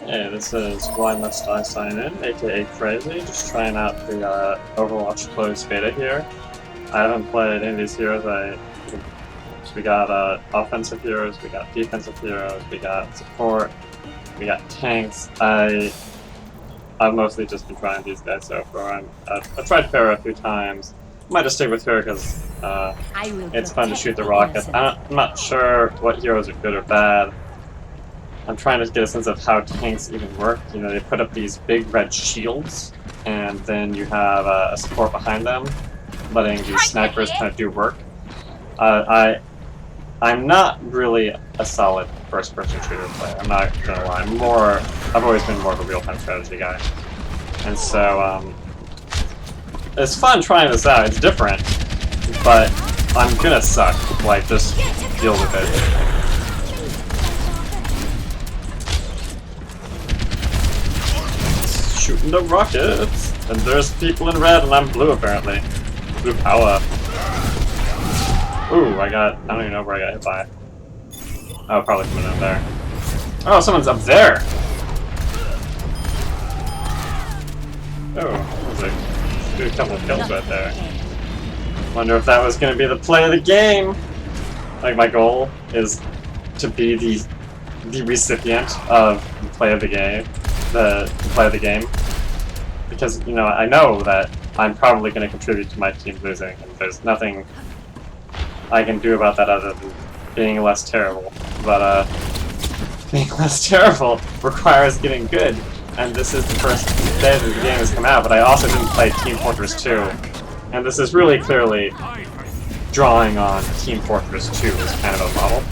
Hey, this is Why Must I Sign In, aka Crazy, just trying out the Overwatch closed beta here. I haven't played any of these heroes. We got offensive heroes, we got defensive heroes, we got support, we got tanks. I've mostly just been trying these guys so far. I've tried Pharah a few times. Might just stick with her because it's fun to shoot the rockets. I'm not sure what heroes are good or bad. I'm trying to get a sense of how tanks even work. You know, they put up these big red shields, and then you have a support behind them, letting these snipers kind of do work. I'm not really a solid first-person shooter player. I'm not gonna lie. I've always been more of a real-time strategy guy, and so it's fun trying this out. It's different, but I'm gonna suck. Like, just deal with it. Shooting the rockets, and there's people in red, and I'm blue apparently. Blue power. Ooh, I don't even know where I got hit by. Oh, probably coming up there. Oh, someone's up there! Oh, there's a couple of kills right there. Wonder if that was gonna be the play of the game! Like, my goal is to be the recipient of the play of the game. The play of the game. Because, you know, I know that I'm probably going to contribute to my team losing, and there's nothing I can do about that other than being less terrible. But, being less terrible requires getting good, and this is the first day that the game has come out, but I also didn't play Team Fortress 2, and this is really clearly drawing on Team Fortress 2 as kind of a model.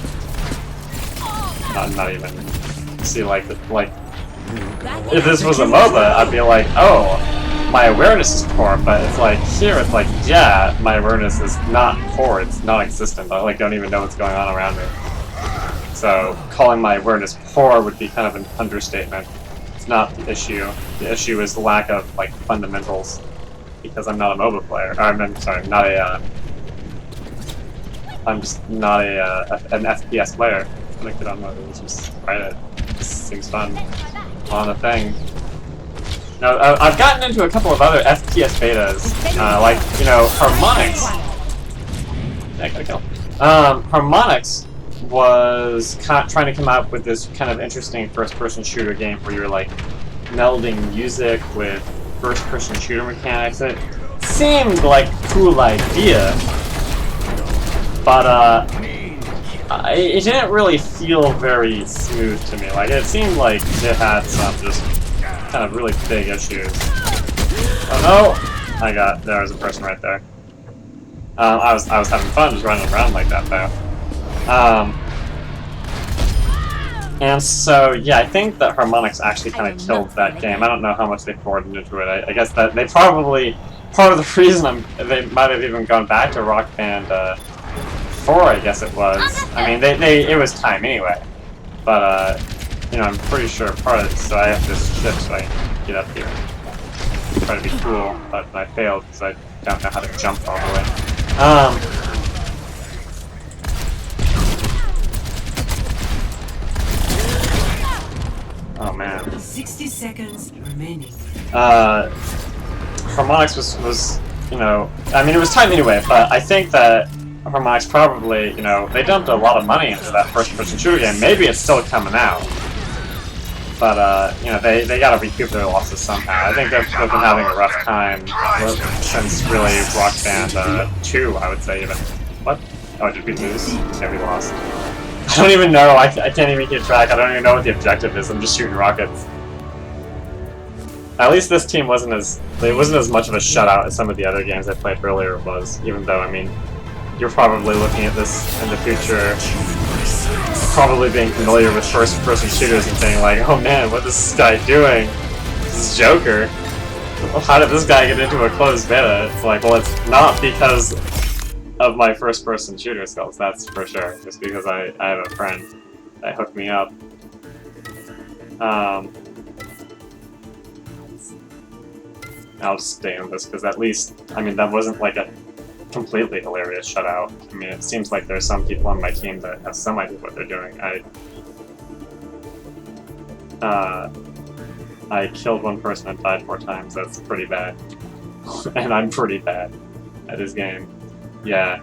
Not even, see, like, if this was a MOBA, I'd be like, oh, my awareness is poor, but it's like, here it's like, yeah, my awareness is not poor, it's non-existent. I like don't even know what's going on around me. So, calling my awareness poor would be kind of an understatement. It's not the issue. The issue is the lack of, like, fundamentals, because I'm not a MOBA player. Or, I'm sorry, I'm just not an FPS player. I'm gonna get on MOBA, let's just write it. This seems fun. On a thing. Now, I've gotten into a couple of other FPS betas, like, you know, Harmonix. I got a kill. Harmonix was trying to come up with this kind of interesting first-person shooter game where you're, like, melding music with first-person shooter mechanics. It seemed like a cool idea, but, it didn't really feel very smooth to me. Like, it seemed like it had some just kind of really big issues. Oh no! There was a person right there. I was having fun just running around like that though. And so, yeah, I think that Harmonix actually kind of killed that game. I don't know how much they poured into it. I guess that they probably, part of the reason they might have even gone back to Rock Band 4, I guess it was. I mean, it was time anyway. But, you know, I'm pretty sure part of it, so I have this shift so I can get up here. Try to be cool, but I failed because I don't know how to jump all the way. Oh man. 60 seconds remaining. Harmonix was, you know, I mean, it was time anyway, but I think that Harmonix probably, you know, they dumped a lot of money into that first-person shooter game. Maybe it's still coming out. But, you know, they gotta recoup their losses somehow. I think they've been having a rough time since, really, Rock Band 2, I would say, even. What? Oh, did we lose? Yeah, we lost. I don't even know. I can't even keep track. I don't even know what the objective is. I'm just shooting rockets. At least this team wasn't as much of a shutout as some of the other games I played earlier was, even though, I mean, you're probably looking at this in the future, probably being familiar with first-person shooters and saying like, oh man, what is this guy doing? This is Joker. Well, how did this guy get into a closed beta? It's like, well, it's not because of my first-person shooter skills, that's for sure. Just because I have a friend that hooked me up. I'll just stay on this because at least, I mean, that wasn't like a completely hilarious shutout. I mean, it seems like there's some people on my team that have some idea what they're doing. I killed one person and died 4 times. That's pretty bad. And I'm pretty bad at this game. Yeah.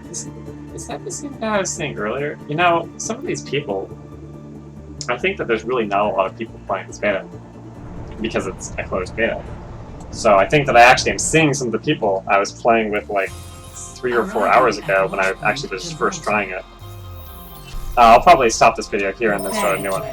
Is that the same guy I was saying earlier? You know, some of these people, I think that there's really not a lot of people playing this beta because it's a closed beta. So I think that I actually am seeing some of the people I was playing with like 3 or 4 hours ago when I actually was first trying it. I'll probably stop this video here and then start a new one.